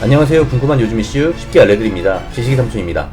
안녕하세요. 궁금한 요즘 이슈 쉽게 알려드립니다. 지식이 삼촌입니다.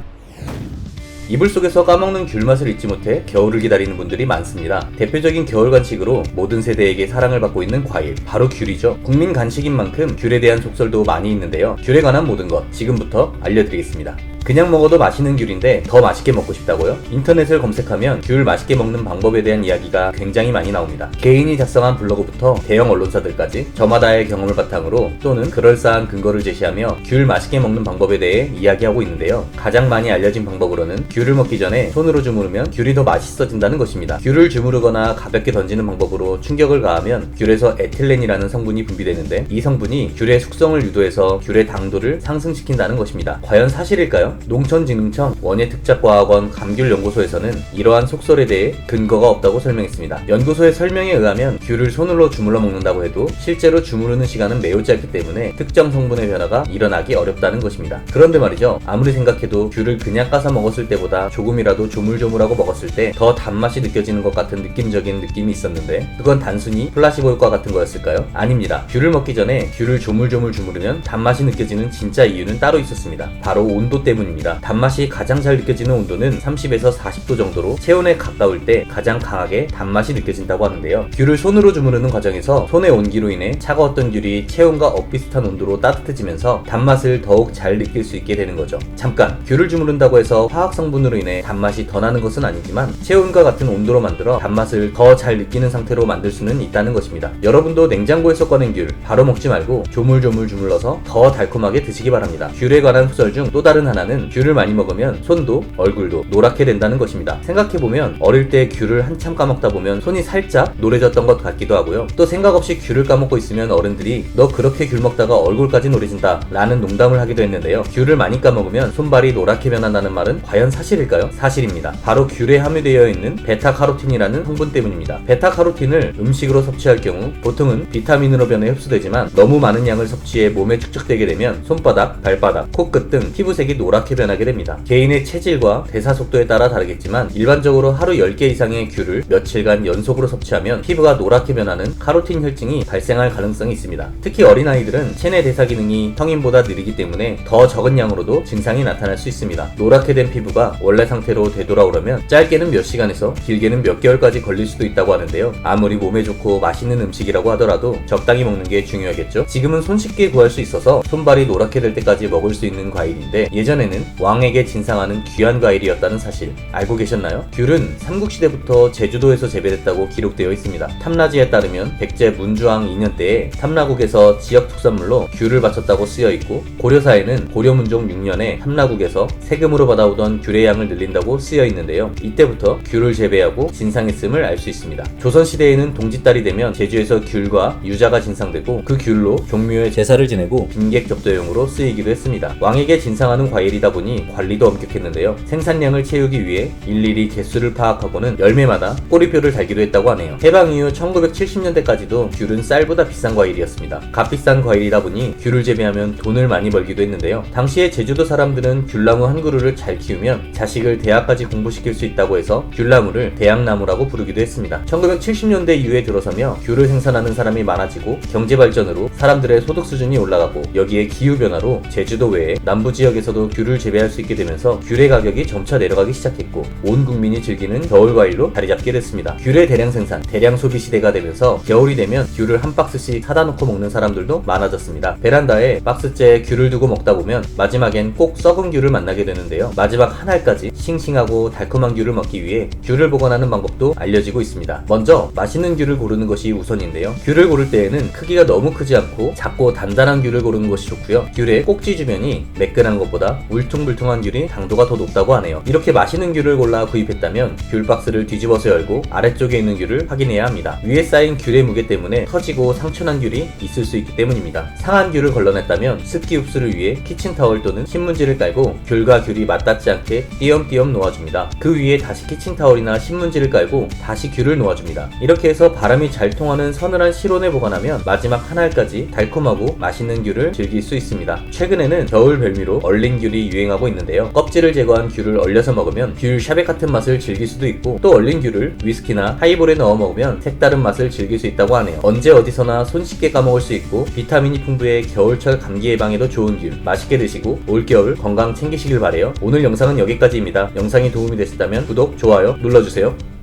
이불 속에서 까먹는 귤 맛을 잊지 못해 겨울을 기다리는 분들이 많습니다. 대표적인 겨울 간식으로 모든 세대에게 사랑을 받고 있는 과일, 바로 귤이죠. 국민 간식인 만큼 귤에 대한 속설도 많이 있는데요. 귤에 관한 모든 것 지금부터 알려드리겠습니다. 그냥 먹어도 맛있는 귤인데 더 맛있게 먹고 싶다고요? 인터넷을 검색하면 귤 맛있게 먹는 방법에 대한 이야기가 굉장히 많이 나옵니다. 개인이 작성한 블로그부터 대형 언론사들까지 저마다의 경험을 바탕으로 또는 그럴싸한 근거를 제시하며 귤 맛있게 먹는 방법에 대해 이야기하고 있는데요. 가장 많이 알려진 방법으로는 귤을 먹기 전에 손으로 주무르면 귤이 더 맛있어진다는 것입니다. 귤을 주무르거나 가볍게 던지는 방법으로 충격을 가하면 귤에서 에틸렌이라는 성분이 분비되는데 이 성분이 귤의 숙성을 유도해서 귤의 당도를 상승시킨다는 것입니다. 과연 사실일까요? 농촌진흥청 원예특작과학원 감귤연구소에서는 이러한 속설에 대해 근거가 없다고 설명했습니다. 연구소의 설명에 의하면 귤을 손으로 주물러 먹는다고 해도 실제로 주무르는 시간은 매우 짧기 때문에 특정 성분의 변화가 일어나기 어렵다는 것입니다. 그런데 말이죠, 아무리 생각해도 귤을 그냥 까서 먹었을 때보다 조금이라도 조물조물하고 먹었을 때 더 단맛이 느껴지는 것 같은 느낌적인 느낌이 있었는데 그건 단순히 플라시보 효과 같은 거였을까요? 아닙니다. 귤을 먹기 전에 귤을 조물조물 주무르면 단맛이 느껴지는 진짜 이유는 따로 있었습니다. 바로 온도 때문입니다. 단맛이 가장 잘 느껴지는 온도는 30에서 40도 정도로 체온에 가까울 때 가장 강하게 단맛이 느껴진다고 하는데요. 귤을 손으로 주무르는 과정에서 손의 온기로 인해 차가웠던 귤이 체온과 엇비슷한 온도로 따뜻해지면서 단맛을 더욱 잘 느낄 수 있게 되는 거죠. 잠깐, 귤을 주무른다고 해서 화학 성분으로 인해 단맛이 더 나는 것은 아니지만 체온과 같은 온도로 만들어 단맛을 더 잘 느끼는 상태로 만들 수는 있다는 것입니다. 여러분도 냉장고에서 꺼낸 귤 바로 먹지 말고 조물조물 주물러서 더 달콤하게 드시기 바랍니다. 귤에 관한 소설 중 또 다른 하나는 귤을 많이 먹으면 손도 얼굴도 노랗게 된다는 것입니다. 생각해보면 어릴 때 귤을 한참 까먹다 보면 손이 살짝 노래졌던 것 같기도 하고요. 또 생각 없이 귤을 까먹고 있으면 어른들이 너 그렇게 귤 먹다가 얼굴까지 노래진다 라는 농담을 하기도 했는데요. 귤을 많이 까먹으면 손발이 노랗게 변한다는 말은 과연 사실일까요? 사실입니다. 바로 귤에 함유되어 있는 베타카로틴이라는 성분 때문입니다. 베타카로틴을 음식으로 섭취할 경우 보통은 비타민으로 변해 흡수되지만 너무 많은 양을 섭취해 몸에 축적되게 되면 손바닥, 발바닥, 코끝 등 피부색이 노랗게 변하게 됩니다. 개인의 체질과 대사 속도에 따라 다르겠지만 일반적으로 하루 10개 이상의 귤을 며칠간 연속으로 섭취하면 피부가 노랗게 변하는 카로틴 혈증이 발생할 가능성이 있습니다. 특히 어린아이들은 체내 대사 기능이 성인보다 느리기 때문에 더 적은 양으로도 증상이 나타날 수 있습니다. 노랗게 된 피부가 원래 상태로 되돌아오려면 짧게는 몇 시간에서 길게는 몇 개월까지 걸릴 수도 있다고 하는데요. 아무리 몸에 좋고 맛있는 음식이라고 하더라도 적당히 먹는 게 중요하겠죠. 지금은 손쉽게 구할 수 있어서 손발이 노랗게 될 때까지 먹을 수 있는 과일인데 예전에는 왕에게 진상하는 귀한 과일이었다는 사실 알고 계셨나요? 귤은 삼국시대부터 제주도에서 재배됐다고 기록되어 있습니다. 탐라지에 따르면 백제 문주왕 2년 때에 탐라국에서 지역 특산물로 귤을 바쳤다고 쓰여있고 고려사에는 고려문종 6년에 탐라국에서 세금으로 받아오던 귤의 양을 늘린다고 쓰여있는데요. 이때부터 귤을 재배하고 진상했음을 알 수 있습니다. 조선시대에는 동짓달이 되면 제주에서 귤과 유자가 진상되고 그 귤로 종묘에 제사를 지내고 빈객 접대용으로 쓰이기도 했습니다. 왕에게 진상하는 과일이다 보니 관리도 엄격했는데요. 생산량을 채우기 위해 일일이 개수를 파악하고는 열매마다 꼬리표를 달기도 했다고 하네요. 해방 이후 1970년대까지도 귤은 쌀보다 비싼 과일이었습니다. 값비싼 과일이다 보니 귤을 재배하면 돈을 많이 벌기도 했는데요. 당시에 제주도 사람들은 귤나무 한 그루를 잘 키우면 자식을 대학까지 공부시킬 수 있다고 해서 귤나무를 대학나무라고 부르기도 했습니다. 1970년대 이후에 들어서며 귤을 생산하는 사람이 많아지고 경제발전으로 사람들의 소득 수준이 올라가고 여기에 기후변화로 제주도 외에 남부지역에서도 귤을 재배할 수 있게 되면서 귤의 가격이 점차 내려가기 시작했고 온 국민이 즐기는 겨울과일로 자리잡게 됐습니다. 귤의 대량 생산, 대량 소비 시대가 되면서 겨울이 되면 귤을 한 박스씩 사다 놓고 먹는 사람들도 많아졌습니다. 베란다에 박스째에 귤을 두고 먹다 보면 마지막엔 꼭 썩은 귤을 만나게 되는데요. 마지막 한 알까지 싱싱하고 달콤한 귤을 먹기 위해 귤을 보관하는 방법도 알려지고 있습니다. 먼저 맛있는 귤을 고르는 것이 우선인데요. 귤을 고를 때에는 크기가 너무 크지 않고 작고 단단한 귤을 고르는 것이 좋고요. 귤의 꼭지 주변이 매끈한 것보다 울퉁불퉁한 귤이 당도가 더 높다고 하네요. 이렇게 맛있는 귤을 골라 구입했다면 귤 박스를 뒤집어서 열고 아래쪽에 있는 귤을 확인해야 합니다. 위에 쌓인 귤의 무게 때문에 터지고 상처난 귤이 있을 수 있기 때문입니다. 상한 귤을 걸러냈다면 습기 흡수를 위해 키친타월 또는 신문지를 깔고 귤과 귤이 맞닿지 않게 띄엄띄엄 놓아줍니다. 그 위에 다시 키친타월이나 신문지를 깔고 다시 귤을 놓아줍니다. 이렇게 해서 바람이 잘 통하는 서늘한 실온에 보관하면 마지막 한 알까지 달콤하고 맛있는 귤을 즐길 수 있습니다. 최근에는 겨울 별미로 얼린 귤이 귤이 유행하고 있는데요. 껍질을 제거한 귤을 얼려서 먹으면 귤 샤베 같은 맛을 즐길 수도 있고, 또 얼린 귤을 위스키나 하이볼에 넣어 먹으면 색다른 맛을 즐길 수 있다고 하네요. 언제 어디서나 손쉽게 까먹을 수 있고 비타민이 풍부해 겨울철 감기 예방에도 좋은 귤, 맛있게 드시고 올겨울 건강 챙기시길 바래요. 오늘 영상은 여기까지입니다. 영상이 도움이 되셨다면 구독, 좋아요 눌러주세요.